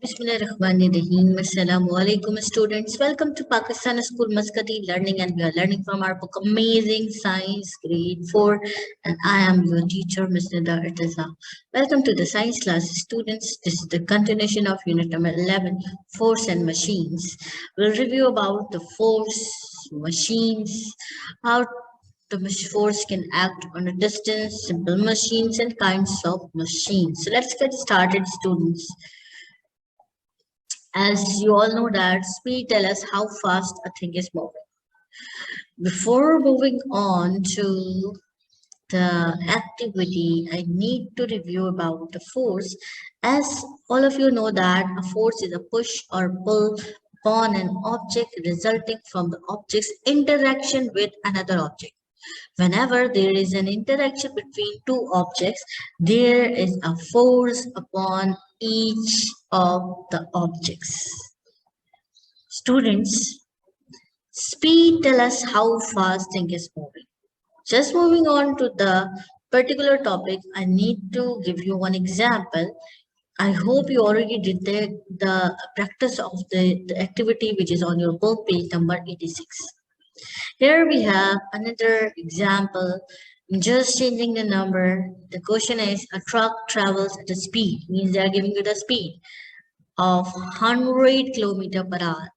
Bismillahirrahmanirrahim. Assalamu alaikum, students. Welcome to Pakistan School Muscati Learning, and we are learning from our book Amazing Science Grade 4. And I am your teacher, Ms. Nida Irtaza. Welcome to the science class, students. This is the continuation of unit number 11, Force and Machines. We'll review about the force, machines, how the force can act on a distance, simple machines, and kinds of machines. So let's get started, students. As you all know that speed tells us how fast a thing is moving. Before moving on to the activity, I need to review about the force. As all of you know that a force is a push or pull upon an object resulting from the object's interaction with another object. Whenever there is an interaction between two objects, there is a force upon each of the objects. Students, speed tells us how fast thing is moving. Just moving on to the particular topic, I need to give you one example. I hope you already did the practice of the activity which is on your book, page number 86. Here we have another example. Just changing the number. The question is a truck travels at a speed, means they are giving you the speed of 100 kilometer per hour.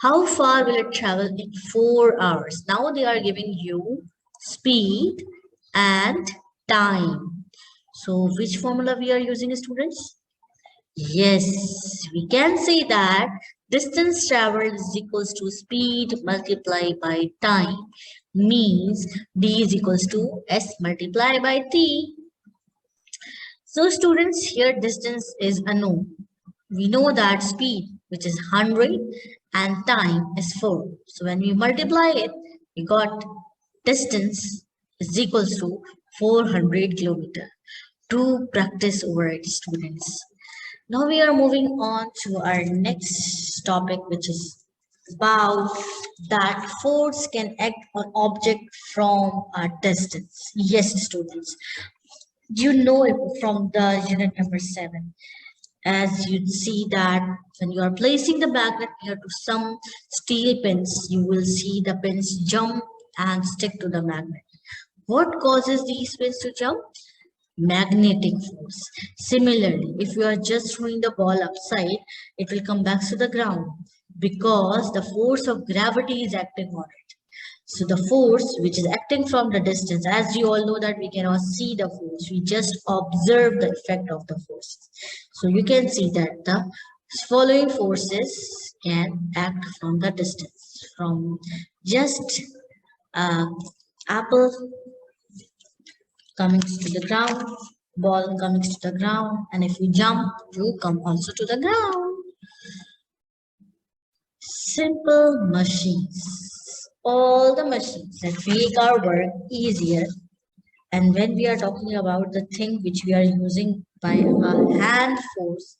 How far will it travel in 4 hours? Now they are giving you speed and time. So which formula we are using, students? Yes, we can say that distance traveled is equals to speed multiplied by time, means D is equals to S multiplied by T. So students, here distance is unknown. We know that speed, which is 100, and time is 4. So when we multiply it, we got distance is equals to 400 kilometer. To practice over it, students. Now we are moving on to our next topic, which is about that force can act on object from a distance. Yes, students, you know it from the unit number 7. As you see that when you are placing the magnet near to some steel pins, you will see the pins jump and stick to the magnet. What causes these pins to jump? Magnetic force. Similarly, if you are just throwing the ball upside, it will come back to the ground because the force of gravity is acting on it. So the force which is acting from the distance, as you all know that we cannot see the force, we just observe the effect of the force. So you can see that the following forces can act from the distance, from just apple coming to the ground, ball coming to the ground, and if you jump, you come also to the ground. Simple machines. All the machines that make our work easier. And when we are talking about the thing which we are using by a hand force,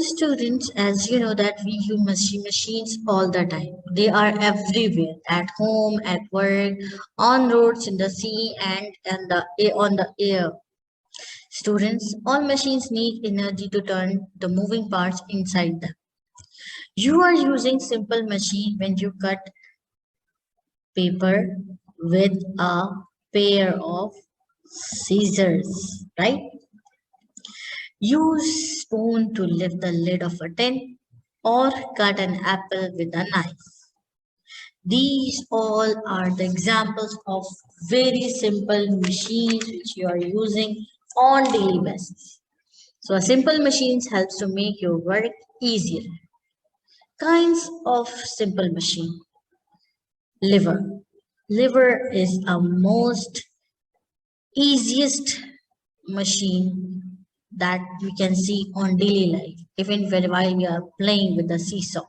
students, as you know that we use machines all the time. They are everywhere, at home, at work, on roads, in the sea, and on the air. Students, all machines need energy to turn the moving parts inside them. You are using simple machine when you cut paper with a pair of scissors, right? Use spoon to lift the lid of a tin or cut an apple with a knife. These all are the examples of very simple machines which you are using on daily basis. So a simple machines helps to make your work easier. Kinds of simple machine. Lever. Lever is a most easiest machine that we can see on daily life, even while we are playing with the seesaw.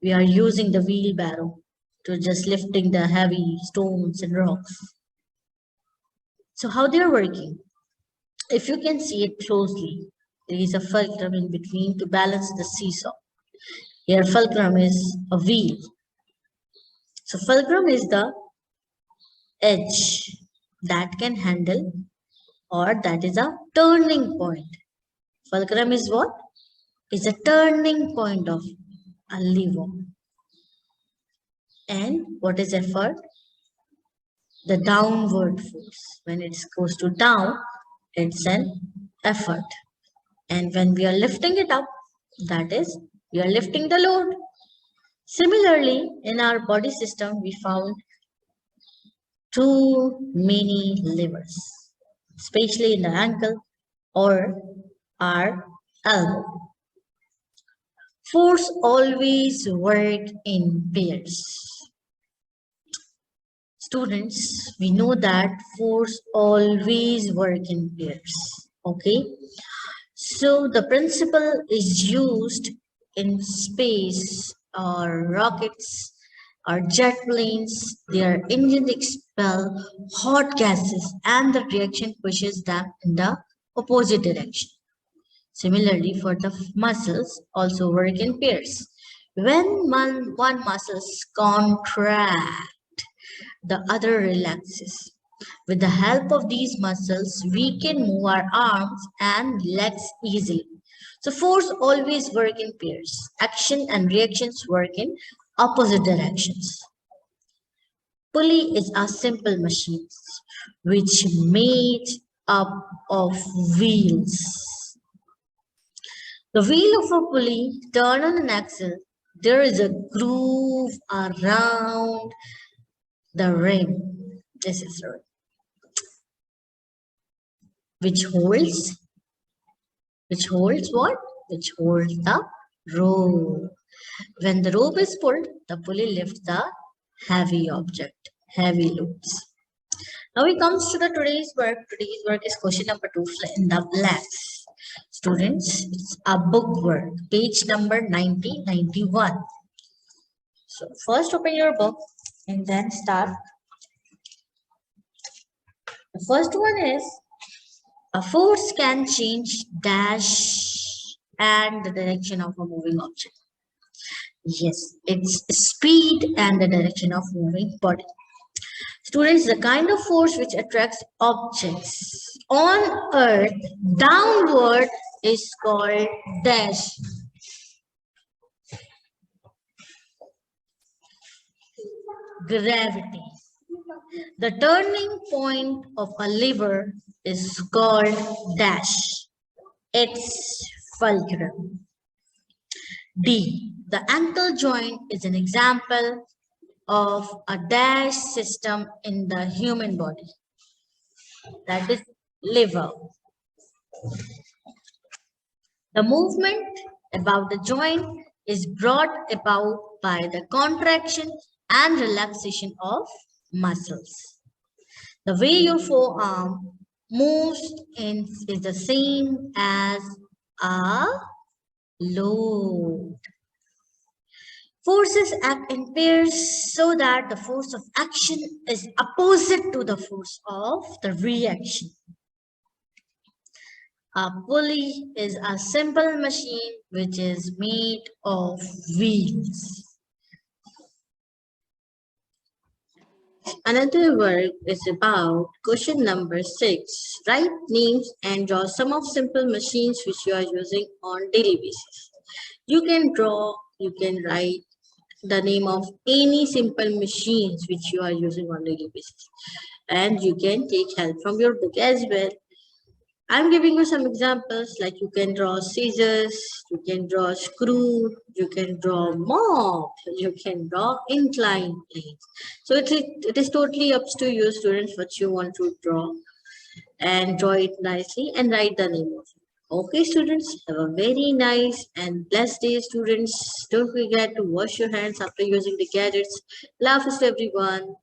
We are using the wheelbarrow to just lifting the heavy stones and rocks. So how they are working? If you can see it closely, there is a fulcrum in between to balance the seesaw. Here fulcrum is a wheel. So fulcrum is the edge that can handle or that is a turning point. Fulcrum is what? Is a turning point of a lever. And what is effort? The downward force. When it goes to down, it's an effort. And when we are lifting it up, that is, we are lifting the load. Similarly, in our body system, we found too many levers, especially in the ankle or our elbow. Force always work in pairs. Students, we know that force always work in pairs. Okay. So the principle is used in space or rockets or jet planes. Their engines expel hot gases and the reaction pushes them in the opposite direction. Similarly, for the muscles also work in pairs. When one muscles contract, the other relaxes. With the help of these muscles, we can move our arms and legs easily. So force always work in pairs. Action and reactions work in opposite directions. Pulley is a simple machine which made up of wheels. The wheel of a pulley turn on an axle. There is a groove around the rim. This is the rim, which holds what? Which holds the rope. When the rope is pulled, the pulley lifts the heavy object, heavy loads. Now we comes to the today's work. Today's work is question number 2, fill in the blanks. Students, it's a book work, page number 9091. So first open your book and then start. The first one is a force can change dash and the direction of a moving object. Yes, it's speed and the direction of moving body. Students, the kind of force which attracts objects on earth downward is called dash. Gravity. The turning point of a lever is called dash. It's fulcrum. D. The ankle joint is an example of a dash system in the human body. That is lever. The movement about the joint is brought about by the contraction and relaxation of muscles. The way your forearm moves is the same as a load. Forces act in pairs so that the force of action is opposite to the force of the reaction. A pulley is a simple machine which is made of wheels. Another work is about question number 6. Write names and draw some of simple machines which you are using on daily basis. You can write the name of any simple machines which you are using on daily basis. And you can take help from your book as well. I'm giving you some examples like you can draw scissors, you can draw screw, you can draw mop, you can draw inclined planes. So it is totally up to you students what you want to draw and draw it nicely and write the name of it. Okay students, have a very nice and blessed day students. Don't forget to wash your hands after using the gadgets. Love is to everyone.